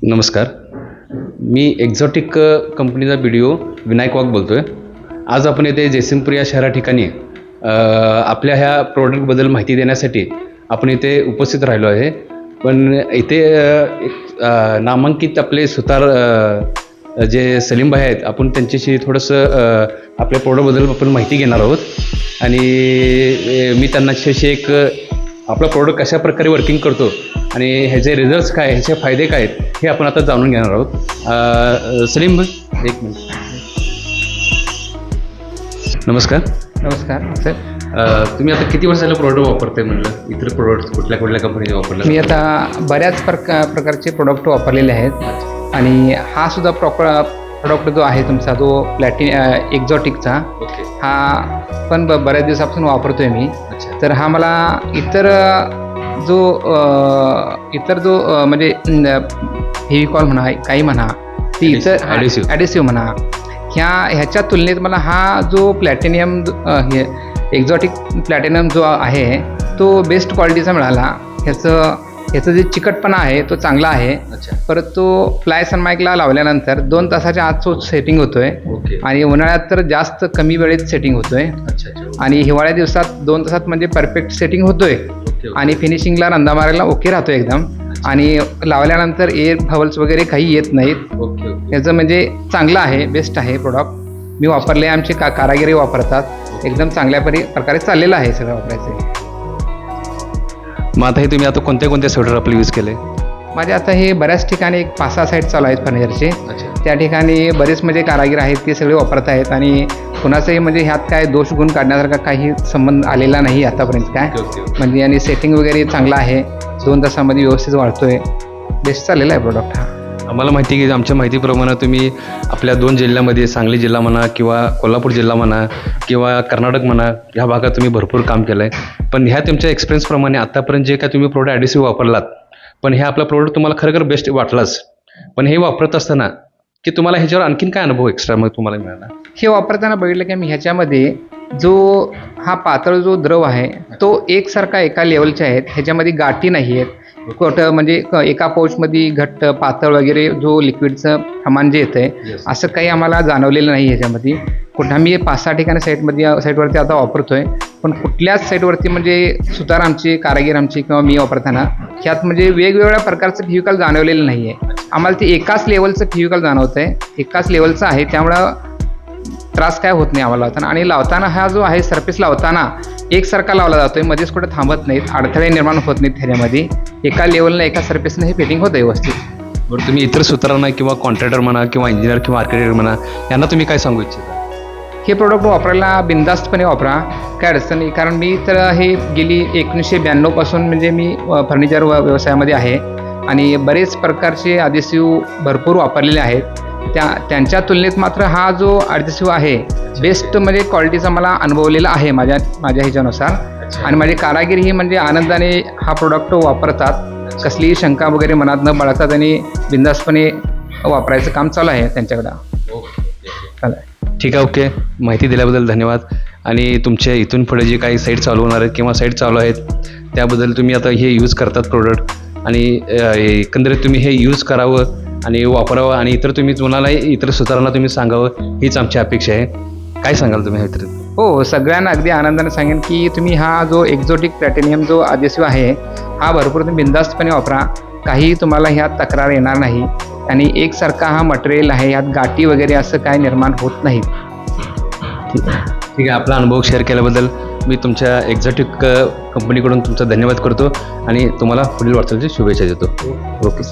नमस्कार. मी एक्झॉटिक कंपनीचा BDO विनायक वाघ बोलतो आहे. आज आपण येथे जयसिंगपूर या शहरा ठिकाणी आपल्या ह्या प्रोडक्टबद्दल माहिती देण्यासाठी आपण इथे उपस्थित राहिलो आहे. पण इथे एक नामांकित आपले सुतार जे सलीमभाई आहेत, आपण त्यांच्याशी थोडंसं आपल्या प्रोडक्टबद्दल आपण माहिती घेणार आहोत. आणि मी त्यांच्याशी एक आपला प्रोडक्ट कशा प्रकारे वर्किंग करतो आणि ह्याचे रिझल्ट्स काय, ह्याचे फायदे काय आहेत हे आपण आता जाणून घेणार आहोत. सलीम भाई, एक मिनिट. नमस्कार. नमस्कार सर. तुम्ही आता किती वर्षाला प्रोडक्ट वापरताय म्हणलं? इतर प्रोडक्ट कुठल्या कंपनीचे वापरले? मी आता बऱ्याच प्रकारचे प्रोडक्ट वापरलेले आहेत आणि हा सुद्धा प्रोडक्ट जो आहे तुमचा तो एक्झॉटिकचा, ओके. हा पण बऱ्याच दिवसापासून वापरतोय मी. अच्छा. तर हा मला इतर जो म्हणजे फेविकॉल म्हणा, काही म्हणा, ती इतर ॲडिसिव्ह म्हणा, ह्याच्या तुलनेत मला हा जो प्लॅटिनियम हे एक्झॉटिक प्लॅटिनम जो आहे तो बेस्ट क्वालिटीचा मिळाला. ह्याचं जे चिकटपणा आहे तो चांगला आहे. अच्छा. परत तो फ्लाय सनमाईकला लावल्यानंतर 2 तासाच्या आत तो सेटिंग होतोय. ओके. आणि उन्हाळ्यात तर जास्त कमी वेळेत सेटिंग होतोय. अच्छा. आणि हिवाळ्या दिवसात 2 तासात म्हणजे परफेक्ट सेटिंग होतोय. आणि फिनिशिंगला रंदा मारायला ओके राहतो एकदम. आणि लावल्यानंतर एअर बबल्स वगैरे काही येत नाहीत. ओके. याचं म्हणजे चांगलं आहे, बेस्ट आहे प्रोडक्ट. मी वापरले, आमचे कारागिरी वापरतात. एकदम चांगल्या प्रकारे चाललेलं आहे सगळं वापरायचं. मग आता हे तुम्ही आता कोणत्या स्वेटर आपले यूज केले? माझे आता हे बऱ्याच ठिकाणी एक 5-6 साईट चालू आहेत फर्निचरचे. अच्छा. त्या ठिकाणी बरेच म्हणजे कारागीर आहेत, ते सगळे वापरत आहेत. आणि कुणाचंही म्हणजे ह्यात काय दोष गुण काढण्यासारखा काही संबंध आलेला नाही आतापर्यंत काय. म्हणजे आणि सेटिंग वगैरे चांगला आहे, 2 तासामध्ये व्यवस्थित वाढतोय. बेस्ट चाललेला आहे प्रोडक्ट हा. आम्हाला माहिती की आमच्या माहितीप्रमाणे तुम्ही आपल्या 2 जिल्ह्यामध्ये, सांगली जिल्हा म्हणा किंवा कोल्हापूर जिल्हा म्हणा किंवा कर्नाटक म्हणा, ह्या भागात तुम्ही भरपूर काम केलं आहे. पण ह्या तुमच्या एक्सपिरियन्सप्रमाणे आत्तापर्यंत जे काय तुम्ही प्रोडक्ट ॲडिसिव्ह वापरलात, पण हे आपला प्रोडक्ट तुम्हाला खरोखर बेस्ट वाटलाच. पण हे वापरत असताना की तुम्हाला ह्याच्यावर आणखीन काय अनुभव एक्स्ट्रा मग तुम्हाला मिळाला? हे वापरताना बघितलं की मी ह्याच्यामध्ये जो हा पातळ जो द्रव आहे तो एकसारखा एका लेवलचे आहेत. ह्याच्यामध्ये गाठी नाही आहेत. कुठं म्हणजे एका पाऊचमध्ये घट्ट पातळ वगैरे जो लिक्विडचं प्रमाण जे येतं आहे असं काही आम्हाला जाणवलेलं नाही ह्याच्यामध्ये. कुठं आम्ही 5-6 ठिकाणी साईटवरती आता वापरतोय. पण कुठल्याच साईटवरती म्हणजे सुतार आमचे, कारागीर आमचे किंवा मी वापरताना ह्यात म्हणजे वेगवेगळ्या प्रकारचं फेविकॉल जाणवलेलं नाही आहे. आम्हाला ते एकाच लेवलचं फेविकॉल जाणवतं आहे, एकाच लेवलचं आहे. त्यामुळं त्रास काय होत नाही आम्हाला लावताना. आणि लावताना हा जो आहे सरफेस लावताना एकसारखा लावला जातो आहे, मध्येच कुठं थांबत नाहीत, अडथळे निर्माण होत नाहीत ह्याच्यामध्ये. एका लेवलला एका सरफेसनं हे फिटिंग होतं व्यवस्थित. बरं, तुम्ही इतर सुतारांना किंवा कॉन्ट्रॅक्टर म्हणा किंवा इंजिनियर किंवा आर्किटेक्ट म्हणा, यांना तुम्ही काय सांगू इच्छिता? हे प्रोडक्ट वापरायला बिनधास्तपणे वापरा, काय अडचण नाही. कारण मी तर हे गेली 1992 पासून म्हणजे मी फर्निचर व्यवसायामध्ये आहे आणि बरेच प्रकारचे ॲडिसिव्ह भरपूर वापरलेले आहेत. त्यांच्या तुलनेत मात्र हा जो ॲडिसिव्ह आहे बेस्ट म्हणजे क्वालिटीचा मला अनुभवलेला आहे माझ्या ह्याच्यानुसार. आणि माझे कारागिरी ही म्हणजे आनंदाने हा प्रोडक्ट वापरतात. कसलीही शंका वगैरे मनात न बाळगतात आणि बिनधास्तपणे वापरायचं काम चालू आहे त्यांच्याकडं. ठीक आहे. ओके. माहिती दिल्याबद्दल धन्यवाद. आणि तुमच्या इथून पुढे जे काही साईट चालू होणार आहेत किंवा साईट चालू आहेत त्याबद्दल तुम्ही आता हे यूज करतात प्रोडक्ट आणि एकंदरीत तुम्ही हे यूज करावं आणि वापरावं आणि इतर सुतारांना तुम्ही सांगावं, हीच आमची अपेक्षा आहे. काय सांगाल तुम्ही ह्या? हो, सगळ्यांना अगदी आनंदाने सांगेन की तुम्ही हा जो एक्झॉटिक प्लॅटिनियम जो ॲडिसिव्ह आहे हा भरपूर तुम्ही बिनधास्तपणे वापरा. काही तुम्हाला ह्यात तक्रार येणार नाही. आणि एकसारखा हा मटेरियल आहे, ह्यात गाठी वगैरे असं काय निर्माण होत नाहीत. ठीक आहे. आपला अनुभव शेअर केल्याबद्दल मी तुमच्या एक्झॉटिक कंपनीकडून तुमचा धन्यवाद करतो आणि तुम्हाला पुढील वाटचालीची शुभेच्छा देतो. ओके.